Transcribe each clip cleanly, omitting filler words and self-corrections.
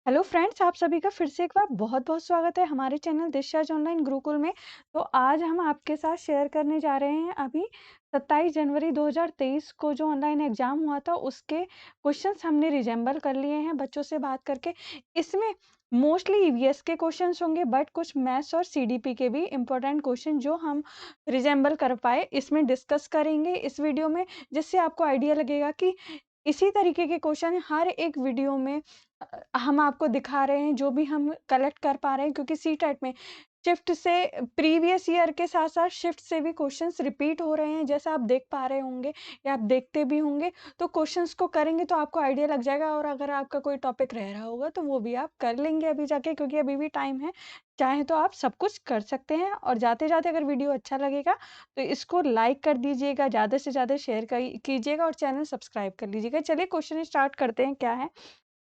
Hello friends, आप सभी का फिर से एक बार बहुत-बहुत स्वागत है हमारे चैनल दिशा ऑनलाइन गुरुकुल में। तो आज हम आपके साथ शेयर करने जा रहे हैं अभी 27 जनवरी 2023 को जो ऑनलाइन एग्ज़ाम हुआ था उसके क्वेश्चंस हमने रिजेंबल कर लिए हैं बच्चों से बात करके। इसमें मोस्टली ईवीएस के क्वेश्चंस होंगे बट कुछ मैथ्स और सीडीपी के भी इम्पोर्टेंट क्वेश्चन जो हम रिजेंबल कर पाए इसमें डिस्कस करेंगे इस वीडियो में, जिससे आपको आइडिया लगेगा कि इसी तरीके के क्वेश्चन हर एक वीडियो में हम आपको दिखा रहे हैं जो भी हम कलेक्ट कर पा रहे हैं, क्योंकि सीटेट में शिफ्ट से प्रीवियस ईयर के साथ-साथ शिफ्ट से भी क्वेश्चंस रिपीट हो रहे हैं, जैसा आप देख पा रहे होंगे या आप देखते भी होंगे। तो क्वेश्चंस को करेंगे तो आपको आइडिया लग जाएगा, और अगर आपका कोई टॉपिक रह रहा होगा तो वो भी आप कर लेंगे अभी जाके, क्योंकि अभी भी टाइम है। चाहे तो आप सब कुछ कर सकते हैं, और जाते-जाते अगर वीडियो अच्छा लगेगा तो इसको लाइक कर दीजिएगा, ज़्यादा से ज़्यादा शेयर कीजिएगा और चैनल सब्सक्राइब कर लीजिएगा। चलिए क्वेश्चन स्टार्ट करते हैं। क्या है?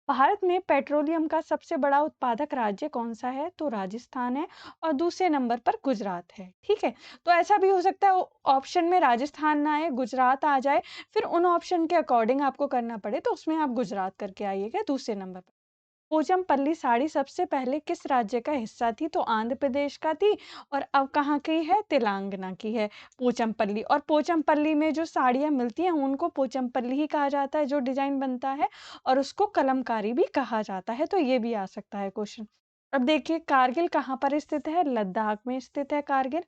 भारत में पेट्रोलियम का सबसे बड़ा उत्पादक राज्य कौन सा है? तो राजस्थान है, और दूसरे नंबर पर गुजरात है। ठीक है, तो ऐसा भी हो सकता है ऑप्शन में राजस्थान ना आए, गुजरात आ जाए, फिर उन ऑप्शन के अकॉर्डिंग आपको करना पड़े तो उसमें आप गुजरात करके आइएगा दूसरे नंबर पर। पोचमपल्ली साड़ी सबसे पहले किस राज्य का हिस्सा थी? तो आंध्र प्रदेश का थी, और अब कहाँ की है? तेलंगाना की है पोचमपल्ली। और पोचमपल्ली में जो साड़ियाँ मिलती हैं उनको पोचमपल्ली ही कहा जाता है, जो डिजाइन बनता है, और उसको कलमकारी भी कहा जाता है। तो ये भी आ सकता है क्वेश्चन। अब देखिए, कारगिल कहाँ पर स्थित है? लद्दाख में स्थित है कारगिल।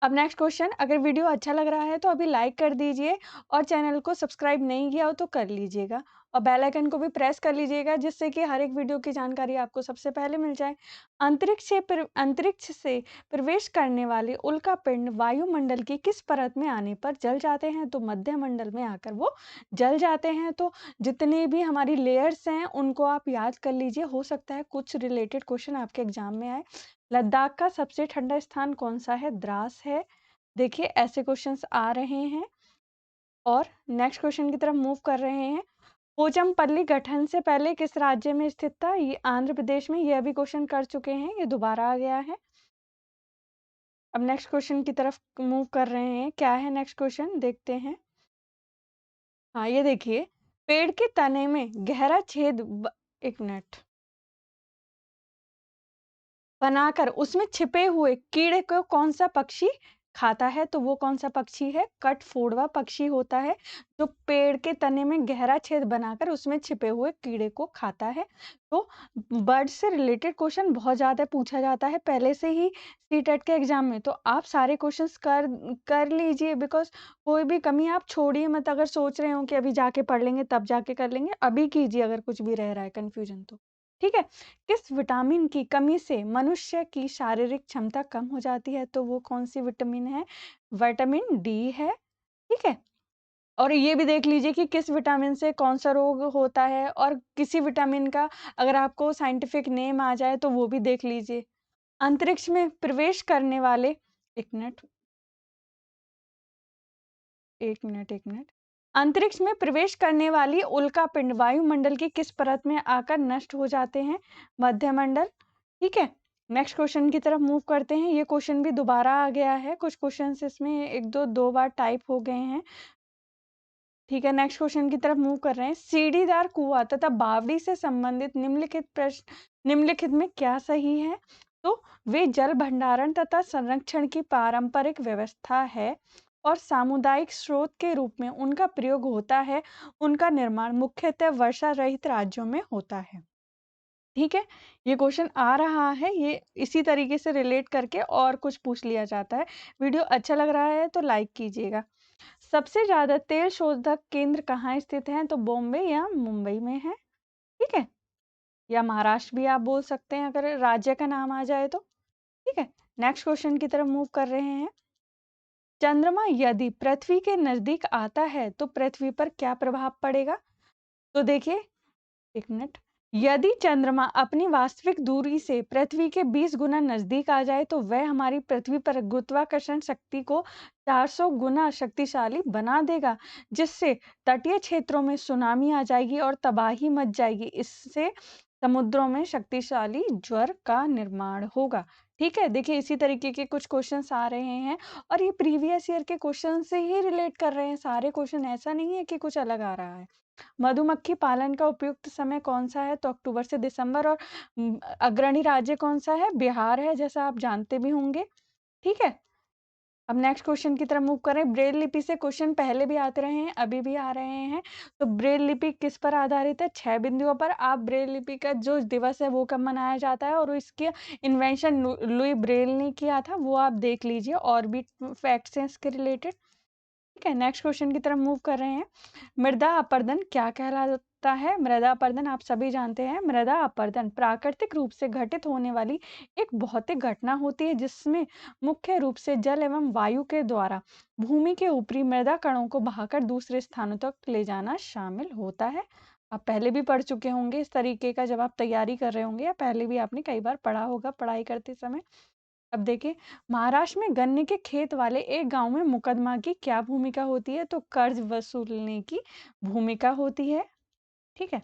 अब नेक्स्ट क्वेश्चन, अगर वीडियो अच्छा लग रहा है तो अभी लाइक कर दीजिए, और चैनल को सब्सक्राइब नहीं किया हो तो कर लीजिएगा, और बेल आइकन को भी प्रेस कर लीजिएगा, जिससे कि हर एक वीडियो की जानकारी आपको सबसे पहले मिल जाए। अंतरिक्ष से प्रवेश करने वाले उल्कापिंड वायुमंडल की किस परत में आने पर जल जाते हैं? तो मध्य मंडल में आकर वो जल जाते हैं। तो जितने भी हमारी लेयर्स हैं उनको आप याद कर लीजिए, हो सकता है कुछ रिलेटेड क्वेश्चन आपके एग्जाम में आए। लद्दाख का सबसे ठंडा स्थान कौन सा है? द्रास है। देखिए, ऐसे क्वेश्चंस आ रहे हैं। और नेक्स्ट क्वेश्चन की तरफ मूव कर रहे हैं। पोचमपल्ली गठन से पहले किस राज्य में स्थित था? ये आंध्र प्रदेश में। ये अभी क्वेश्चन कर चुके हैं, ये दोबारा आ गया है। अब नेक्स्ट क्वेश्चन की तरफ मूव कर रहे हैं। क्या है नेक्स्ट क्वेश्चन, देखते हैं। हाँ, ये देखिए, पेड़ के तने में गहरा एक मिनट, बनाकर उसमें छिपे हुए कीड़े को कौन सा पक्षी खाता है? तो वो कौन सा पक्षी है? कठफोड़वा पक्षी होता है, जो पेड़ के तने में गहरा छेद बनाकर उसमें छिपे हुए कीड़े को खाता है। तो बर्ड से रिलेटेड क्वेश्चन बहुत ज्यादा पूछा जाता है पहले से ही सीटेट के एग्जाम में, तो आप सारे क्वेश्चंस कर कर लीजिए, बिकॉज कोई भी कमी आप छोड़िए मत। अगर सोच रहे हो कि अभी जाके पढ़ लेंगे तब जाके कर लेंगे, अभी कीजिए अगर कुछ भी रह रहा है कंफ्यूजन तो। ठीक है। किस विटामिन की कमी से मनुष्य की शारीरिक क्षमता कम हो जाती है? तो वो कौन सी विटामिन है? विटामिन डी है। ठीक है। और ये भी देख लीजिए कि किस विटामिन से कौन सा रोग होता है, और किसी विटामिन का अगर आपको साइंटिफिक नेम आ जाए तो वो भी देख लीजिए। अंतरिक्ष में प्रवेश करने वाले, एक मिनट, एक मिनट, अंतरिक्ष में प्रवेश करने वाली उल्कापिंड वायुमंडल की किस परत में आकर नष्ट हो जाते हैं? मध्यमंडल। ठीक है। नेक्स्ट क्वेश्चन की तरफ मूव करते हैं। ये क्वेश्चन भी दोबारा आ गया है, कुछ क्वेश्चंस इसमें एक दो बार टाइप हो गए हैं। ठीक है, नेक्स्ट क्वेश्चन की तरफ मूव कर रहे हैं। सीढ़ीदार कुआं तथा बावड़ी से संबंधित निम्नलिखित प्रश्न निम्नलिखित में क्या सही है? तो वे जल भंडारण तथा संरक्षण की पारंपरिक व्यवस्था है, और सामुदायिक स्रोत के रूप में उनका प्रयोग होता है। उनका निर्माण मुख्यतः वर्षा रहित राज्यों में होता है। ठीक है, ये क्वेश्चन आ रहा है, ये इसी तरीके से रिलेट करके और कुछ पूछ लिया जाता है। वीडियो अच्छा लग रहा है तो लाइक कीजिएगा। सबसे ज्यादा तेल शोधक केंद्र कहाँ स्थित हैं? तो बॉम्बे या मुंबई में है। ठीक है, या महाराष्ट्र भी आप बोल सकते हैं अगर राज्य का नाम आ जाए तो। ठीक है, नेक्स्ट क्वेश्चन की तरफ मूव कर रहे हैं। चंद्रमा यदि पृथ्वी के नजदीक आता है तो पृथ्वी पर क्या प्रभाव पड़ेगा? तो देखिए, एक मिनट, यदि चंद्रमा अपनी वास्तविक दूरी से पृथ्वी के 20 गुना नजदीक आ जाए तो वह हमारी पृथ्वी पर गुरुत्वाकर्षण शक्ति को 400 गुना शक्तिशाली बना देगा, जिससे तटीय क्षेत्रों में सुनामी आ जाएगी और तबाही मच जाएगी। इससे समुद्रों में शक्तिशाली ज्वार का निर्माण होगा। ठीक है, देखिए इसी तरीके के कुछ क्वेश्चंस आ रहे हैं, और ये प्रीवियस ईयर के क्वेश्चन से ही रिलेट कर रहे हैं सारे क्वेश्चन, ऐसा नहीं है कि कुछ अलग आ रहा है। मधुमक्खी पालन का उपयुक्त समय कौन सा है? तो अक्टूबर से दिसंबर। और अग्रणी राज्य कौन सा है? बिहार है, जैसा आप जानते भी होंगे। ठीक है, अब नेक्स्ट क्वेश्चन की तरफ मूव करें। ब्रेल लिपि से क्वेश्चन पहले भी आते रहे हैं, अभी भी आ रहे हैं। तो ब्रेल लिपि किस पर आधारित है? 6 बिंदुओं पर। आप ब्रेल लिपि का जो दिवस है वो कब मनाया जाता है और इसके इन्वेंशन लुई ब्रेल ने किया था, वो आप देख लीजिए, और भी फैक्ट्स हैं इसके रिलेटेड। ठीक है, नेक्स्ट क्वेश्चन की तरफ मूव कर रहे हैं। मृदा अपरदन क्या कहलाता है? मृदा अपरदन आप सभी जानते हैं। मृदा अपरदन प्राकृतिक रूप से घटित होने वाली एक भौतिक घटना होती है, जिसमें मुख्य रूप से जल एवं वायु के द्वारा भूमि के ऊपरी मृदा कणों को बहाकर दूसरे स्थानों तक ले जाना शामिल होता है। आप पहले भी पढ़ चुके होंगे इस तरीके का, जब आप तैयारी कर रहे होंगे, या पहले भी आपने कई बार पढ़ा होगा पढ़ाई करते समय। अब देखिए, महाराष्ट्र में गन्ने के खेत वाले एक गांव में मुकदमा की क्या भूमिका होती है? तो कर्ज वसूलने की भूमिका होती है। ठीक है,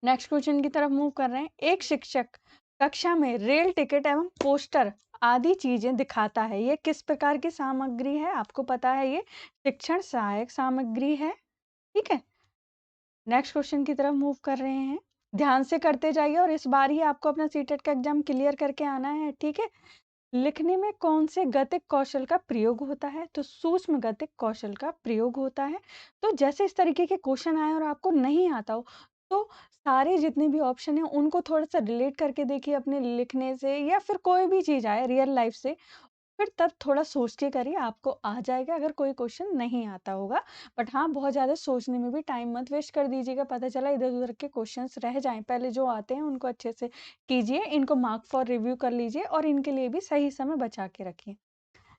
नेक्स्ट क्वेश्चन की तरफ मूव कर रहे हैं। एक शिक्षक कक्षा में रेल टिकट एवं पोस्टर आदि चीजें दिखाता है, ये किस प्रकार की सामग्री है? आपको पता है, ये शिक्षण सहायक सामग्री है। ठीक है, नेक्स्ट क्वेश्चन की तरफ मूव कर रहे हैं। ध्यान से करते जाइए, और इस बार ही आपको अपना सीटेट का एग्जाम क्लियर करके आना है। ठीक है, लिखने में कौन से गतिक कौशल का प्रयोग होता है? तो सूक्ष्म गतिक कौशल का प्रयोग होता है। तो जैसे इस तरीके के क्वेश्चन आए और आपको नहीं आता हो, तो सारे जितने भी ऑप्शन हैं उनको थोड़ा सा रिलेट करके देखिए अपने लिखने से, या फिर कोई भी चीज आए रियल लाइफ से, फिर तब थोड़ा सोच के करिए, आपको आ जाएगा अगर कोई क्वेश्चन नहीं आता होगा। बट हाँ, बहुत ज़्यादा सोचने में भी टाइम मत वेस्ट कर दीजिएगा, पता चला इधर उधर के क्वेश्चंस रह जाएं। पहले जो आते हैं उनको अच्छे से कीजिए, इनको मार्क फॉर रिव्यू कर लीजिए, और इनके लिए भी सही समय बचा के रखिए।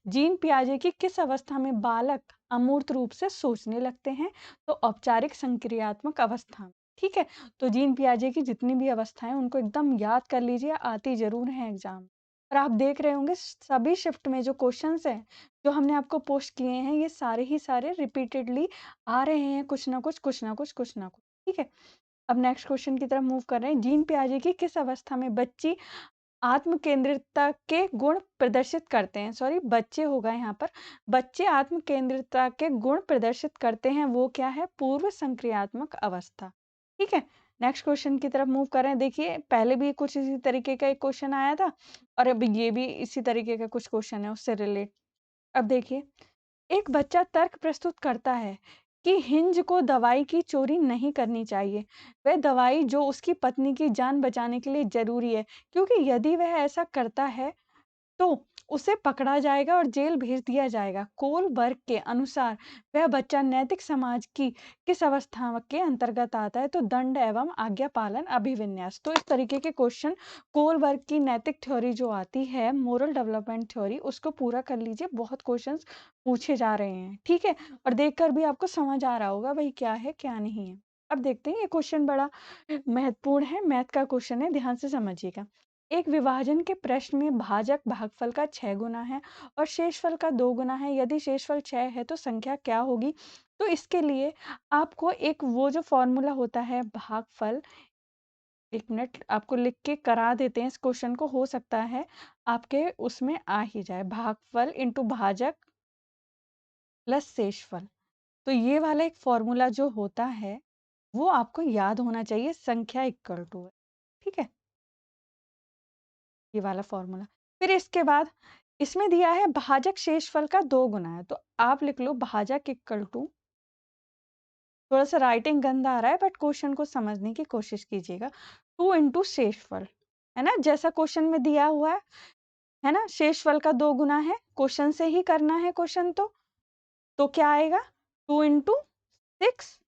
जीन पियाजे की किस अवस्था में बालक अमूर्त रूप से सोचने लगते हैं? तो औपचारिक संक्रियात्मक अवस्था में। ठीक है, तो जीन पियाजे की जितनी भी अवस्थाएं उनको एकदम याद कर लीजिए, आती जरूर है एग्जाम। और आप देख रहे होंगे सभी शिफ्ट में जो क्वेश्चंस हैं जो हमने आपको पोस्ट किए हैं, ये सारे ही सारे रिपीटेडली आ रहे हैं, कुछ ना कुछ कुछ ना कुछ कुछ ना कुछ। ठीक है, अब नेक्स्ट क्वेश्चन की तरफ मूव कर रहे हैं। जीन पियाजे की किस अवस्था में बच्ची आत्म केंद्रितता के गुण प्रदर्शित करते हैं? सॉरी, बच्चे होगा यहाँ पर। बच्चे आत्म केंद्रितता के गुण प्रदर्शित करते हैं, वो क्या है? पूर्व संक्रियात्मक अवस्था। ठीक है, नेक्स्ट क्वेश्चन की तरफ मूव करें। देखिए, पहले भी कुछ इसी तरीके का एक क्वेश्चन आया था, और अब ये भी इसी तरीके का कुछ क्वेश्चन है उससे रिलेट। अब देखिए, एक बच्चा तर्क प्रस्तुत करता है कि हिंज को दवाई की चोरी नहीं करनी चाहिए। वह दवाई जो उसकी पत्नी की जान बचाने के लिए जरूरी है, क्योंकि यदि वह ऐसा करता है तो उसे पकड़ा जाएगा और जेल भेज दिया जाएगा। कोलबर्ग के अनुसार वह बच्चा नैतिक समाज की किस अवस्था के अंतर्गत आता है? तो दंड एवं आज्ञा पालन अभिविन्यास। तो इस तरीके के क्वेश्चन कोलबर्ग की नैतिक थ्योरी जो आती है, मोरल डेवलपमेंट थ्योरी, उसको पूरा कर लीजिए, बहुत क्वेश्चंस पूछे जा रहे हैं। ठीक है, और देखकर भी आपको समझ आ रहा होगा भाई क्या है क्या नहीं है। अब देखते हैं, ये क्वेश्चन बड़ा महत्वपूर्ण है, मैथ का क्वेश्चन है, ध्यान से समझिएगा। एक विभाजन के प्रश्न में भाजक भागफल का 6 गुना है और शेषफल का 2 गुना है। यदि शेषफल 6 है तो संख्या क्या होगी? तो इसके लिए आपको एक वो जो फॉर्मूला होता है भागफल, एक मिनट आपको लिख के करा देते हैं इस क्वेश्चन को, हो सकता है आपके उसमें आ ही जाए। भागफल इंटू भाजक प्लस शेषफल। तो ये वाला एक फॉर्मूला जो होता है वो आपको याद होना चाहिए, संख्या इक्वल टू है। ठीक है, ये वाला फॉर्मूला। फिर इसके बाद इसमें दिया है भाजक शेषफल का 2 गुना है, तो आप लिख लो भाजक इक्वल टू, थोड़ा सा राइटिंग गंदा आ रहा है बट क्वेश्चन को समझने की कोशिश कीजिएगा, 2 इंटू शेषफल, है ना, जैसा क्वेश्चन में दिया हुआ है ना, शेषफल का 2 गुना है, क्वेश्चन से ही करना है क्वेश्चन। तो क्या आएगा? 2 इंटू 6,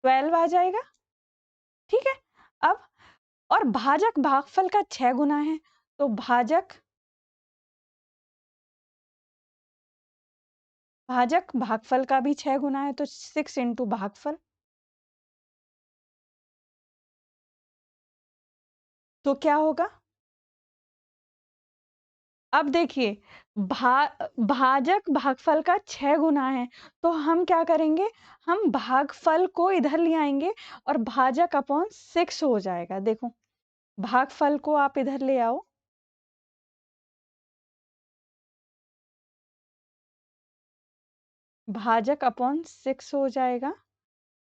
12 आ जाएगा। ठीक है, अब और भाजक भागफल का 6 गुना है, तो भाजक भागफल का भी 6 गुना है, तो 6 इंटू भागफल। तो क्या होगा? अब देखिए, भाजक भागफल का 6 गुना है, तो हम क्या करेंगे? हम भागफल को इधर ले आएंगे और भाजक अपॉन 6 हो जाएगा। देखो, भागफल को आप इधर ले आओ, भाजक अपॉन 6 हो जाएगा,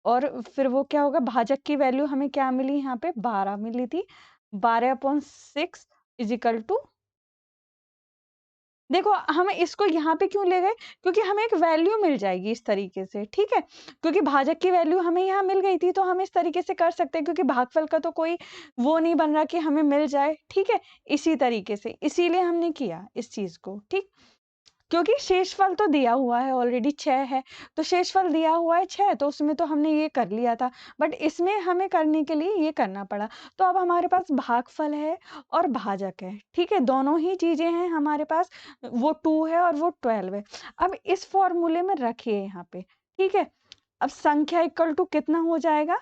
और फिर वो क्या होगा, भाजक की वैल्यू हमें क्या मिली, यहाँ पे 12 मिली थी। 12/6 इज इक्वल टू, देखो हम इसको यहाँ पे क्यों ले गए, क्योंकि हमें एक वैल्यू मिल जाएगी इस तरीके से, ठीक है। क्योंकि भाजक की वैल्यू हमें यहाँ मिल गई थी तो हम इस तरीके से कर सकते हैं, क्योंकि भागफल का तो कोई वो नहीं बन रहा कि हमें मिल जाए, ठीक है। इसी तरीके से इसीलिए हमने किया इस चीज को, ठीक। क्योंकि शेषफल तो दिया हुआ है ऑलरेडी 6 है, तो शेषफल दिया हुआ है 6, तो उसमें तो हमने ये कर लिया था, बट इसमें हमें करने के लिए ये करना पड़ा। तो अब हमारे पास भागफल है और भाजक है, ठीक है, दोनों ही चीजें हैं हमारे पास, वो 2 है और वो 12 है। अब इस फॉर्मूले में रखिए यहाँ पे, ठीक है। अब संख्या इक्वल टू कितना हो जाएगा,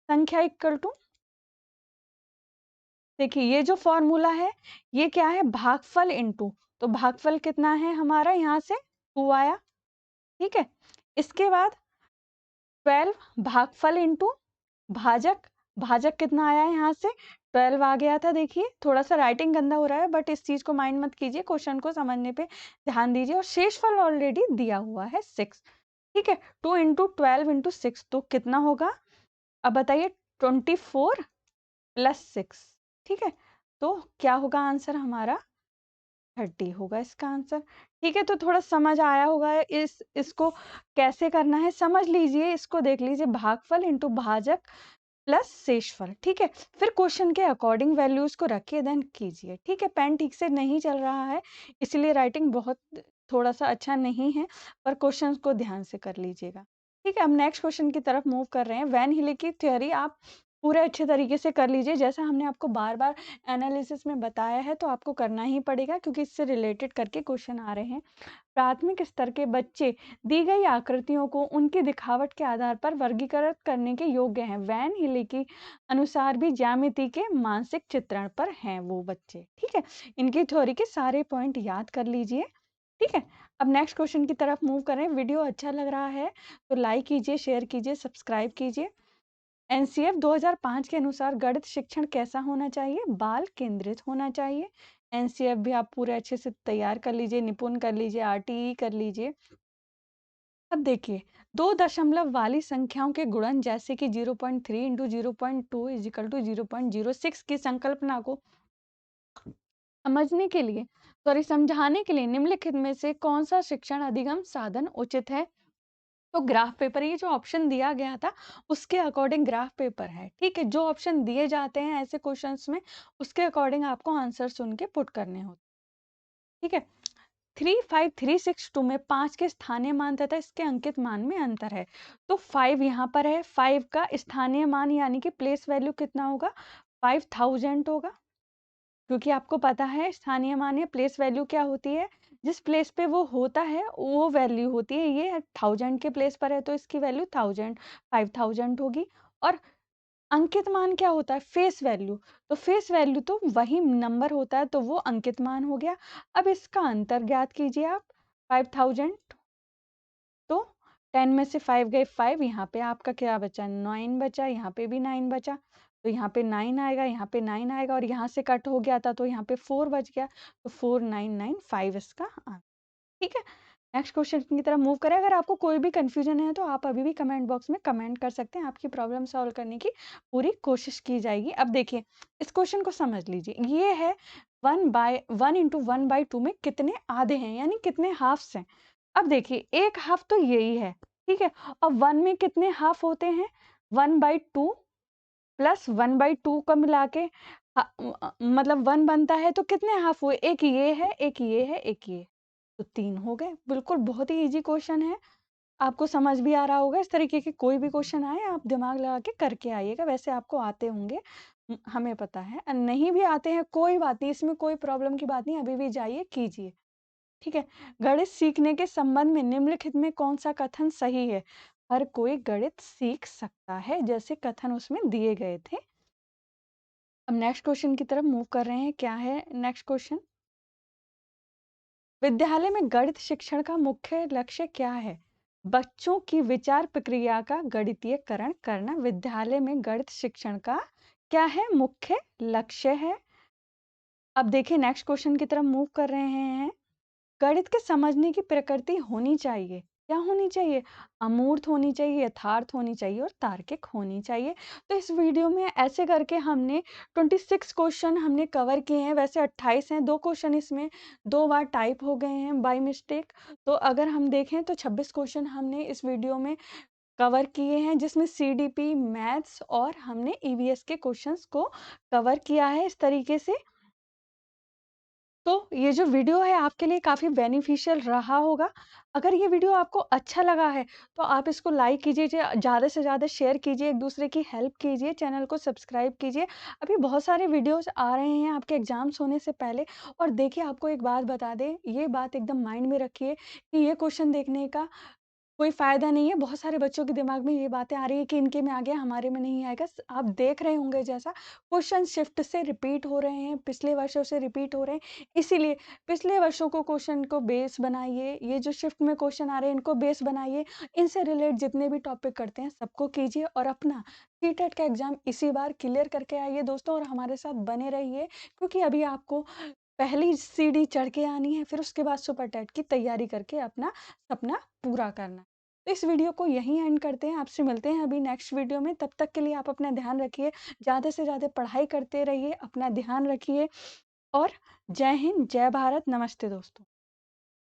संख्या इक्वल टू, देखिए ये जो फॉर्मूला है ये क्या है, भागफल इनटू, तो भागफल कितना है हमारा, यहाँ से 2 आया, ठीक है। इसके बाद 12 भागफल इनटू भाजक, भाजक कितना आया है, यहाँ से 12 आ गया था। देखिए थोड़ा सा राइटिंग गंदा हो रहा है, बट इस चीज को माइंड मत कीजिए, क्वेश्चन को समझने पे ध्यान दीजिए। और शेषफल ऑलरेडी दिया हुआ है 6, ठीक है। 2 इंटू 12 इंटू 6 तो कितना होगा, अब बताइए, 24 प्लस 6, ठीक है। तो क्या होगा आंसर हमारा, 30 होगा इसका आंसर, ठीक है। तो थोड़ा समझ आया होगा इसको कैसे करना है, समझ लीजिए, इसको देख लीजिए, भागफल इंटू भाजक प्लस शेषफल, ठीक है। फिर क्वेश्चन के अकॉर्डिंग वैल्यूज को रखिए, देन कीजिए, ठीक है। पेन ठीक से नहीं चल रहा है इसलिए राइटिंग बहुत थोड़ा सा अच्छा नहीं है, पर क्वेश्चन को ध्यान से कर लीजिएगा, ठीक है। अब नेक्स्ट क्वेश्चन की तरफ मूव कर रहे हैं। वैन हीले की थ्योरी आप पूरे अच्छे तरीके से कर लीजिए, जैसा हमने आपको बार बार एनालिसिस में बताया है, तो आपको करना ही पड़ेगा क्योंकि इससे रिलेटेड करके क्वेश्चन आ रहे हैं। प्राथमिक स्तर के बच्चे दी गई आकृतियों को उनकी दिखावट के आधार पर वर्गीकृत करने के योग्य हैं। वैन हीले के अनुसार भी ज्यामिति के मानसिक चित्रण पर हैं वो बच्चे, ठीक है। इनकी थ्योरी के सारे पॉइंट याद कर लीजिए, ठीक है। अब नेक्स्ट क्वेश्चन की तरफ मूव करें। वीडियो अच्छा लग रहा है तो लाइक कीजिए, शेयर कीजिए, सब्सक्राइब कीजिए। एनसीएफ 2005 के अनुसार गणित शिक्षण कैसा होना चाहिए, बाल केंद्रित होना चाहिए। एनसीएफ भी आप पूरे अच्छे से तैयार कर लीजिए, निपुण कर लीजिए, आरटीई कर लीजिए। अब देखिए, 2 दशमलव वाली संख्याओं के गुणन जैसे कि 0.3 इंटू 0.2 इज इक्वल टू 0.06 की संकल्पना को समझने के लिए, सॉरी समझाने के लिए निम्नलिखित में से कौन सा शिक्षण अधिगम साधन उचित है। तो ग्राफ पेपर, ये जो ऑप्शन दिया गया था उसके अकॉर्डिंग ग्राफ पेपर है, ठीक है। जो ऑप्शन दिए जाते हैं ऐसे क्वेश्चंस में उसके अकॉर्डिंग आपको आंसर सुन के पुट करने होते, ठीक है। 35362 में 5 के स्थानीय मान तथा इसके अंकित मान में अंतर है। तो 5 यहाँ पर है, 5 का स्थानीय मान यानी कि प्लेस वैल्यू कितना होगा, 5000 होगा, क्योंकि आपको पता है स्थानीय मान या प्लेस वैल्यू क्या होती है, जिस प्लेस पे वो होता है वो वैल्यू होती है। ये 1000 के प्लेस पर है तो इसकी वैल्यू 5000 होगी। और अंकित मान क्या होता है, फेस वैल्यू, तो फेस वैल्यू तो वही नंबर होता है तो वो अंकित मान हो गया। अब इसका अंतर ज्ञात कीजिए आप, 5000, तो 10 में से 5 गए 5, यहाँ पे आपका क्या बचा, 9 बचा, यहाँ पे भी 9 बचा, तो यहाँ पे 9 आएगा, यहाँ पे 9 आएगा, और यहाँ से कट हो गया था तो यहाँ पे 4 बच गया, तो 4995 इसका आंसर, ठीक है। नेक्स्ट क्वेश्चन की तरफ मूव करें। अगर आपको कोई भी कंफ्यूजन है तो आप अभी भी कमेंट बॉक्स में कमेंट कर सकते हैं, आपकी प्रॉब्लम सॉल्व करने की पूरी कोशिश की जाएगी। अब देखिए इस क्वेश्चन को समझ लीजिए, ये है 1 इंटू 1/2 में कितने आधे हैं, यानी कितने हाफ्स हैं। अब देखिए एक हाफ तो यही है, ठीक है। और 1 में कितने हाफ होते हैं, 1/2 प्लस 1/2 का मिला के मतलब 1 बनता है, तो कितने हाफ हुए, एक ये है, एक ये है, एक ये, तो 3 हो गए। बिल्कुल बहुत ही इजी क्वेश्चन है, आपको समझ भी आ रहा होगा। इस तरीके के कोई भी क्वेश्चन आए आप दिमाग लगा के करके आइएगा, वैसे आपको आते होंगे, हमें पता है। नहीं भी आते हैं कोई बात नहीं, इसमें कोई प्रॉब्लम की बात नहीं, अभी भी जाइए कीजिए, ठीक है। गणित सीखने के संबंध में निम्नलिखित में कौन सा कथन सही है। हर कोई गणित सीख सकता है, जैसे कथन उसमें दिए गए थे। अब नेक्स्ट क्वेश्चन की तरफ मूव कर रहे हैं। क्या है नेक्स्ट क्वेश्चन, विद्यालय में गणित शिक्षण का मुख्य लक्ष्य क्या है। बच्चों की विचार प्रक्रिया का गणितीयकरण करना विद्यालय में गणित शिक्षण का क्या है, मुख्य लक्ष्य है। अब देखिए नेक्स्ट क्वेश्चन की तरफ मूव कर रहे हैं। गणित के समझने की प्रकृति होनी चाहिए, क्या होनी चाहिए? अमूर्त होनी चाहिए, यथार्थ होनी चाहिए और तार्किक होनी चाहिए। तो इस वीडियो में ऐसे करके हमने 26 क्वेश्चन हमने कवर किए हैं, वैसे 28 हैं, 2 क्वेश्चन इसमें 2 बार टाइप हो गए हैं बाय मिस्टेक। तो अगर हम देखें तो 26 क्वेश्चन हमने इस वीडियो में कवर किए हैं, जिसमें सीडीपी, मैथ्स और हमने ईवीएस के क्वेश्चंस को कवर किया है इस तरीके से। तो ये जो वीडियो है आपके लिए काफ़ी बेनिफिशियल रहा होगा। अगर ये वीडियो आपको अच्छा लगा है तो आप इसको लाइक कीजिए, ज़्यादा से ज़्यादा शेयर कीजिए, एक दूसरे की हेल्प कीजिए, चैनल को सब्सक्राइब कीजिए। अभी बहुत सारे वीडियोस आ रहे हैं आपके एग्ज़ाम्स होने से पहले। और देखिए, आपको एक बात बता दें, ये बात एकदम माइंड में रखिए कि ये क्वेश्चन देखने का कोई फ़ायदा नहीं है। बहुत सारे बच्चों के दिमाग में ये बातें आ रही है कि इनके में आ गया, हमारे में नहीं आएगा। आप देख रहे होंगे जैसा क्वेश्चन शिफ्ट से रिपीट हो रहे हैं, पिछले वर्षों से रिपीट हो रहे हैं। इसीलिए पिछले वर्षों को क्वेश्चन को बेस बनाइए, ये जो शिफ्ट में क्वेश्चन आ रहे हैं इनको बेस बनाइए, इनसे रिलेट जितने भी टॉपिक करते हैं सबको कीजिए और अपना सीटेट का एग्ज़ाम इसी बार क्लियर करके आइए दोस्तों, और हमारे साथ बने रहिए, क्योंकि अभी आपको पहली सीढ़ी चढ़ के आनी है, फिर उसके बाद सुपर टेट की तैयारी करके अपना सपना पूरा करना है। तो इस वीडियो को यहीं एंड करते हैं, आपसे मिलते हैं अभी नेक्स्ट वीडियो में। तब तक के लिए आप अपना ध्यान रखिए, ज़्यादा से ज़्यादा पढ़ाई करते रहिए, अपना ध्यान रखिए और जय हिंद, जय भारत, नमस्ते दोस्तों।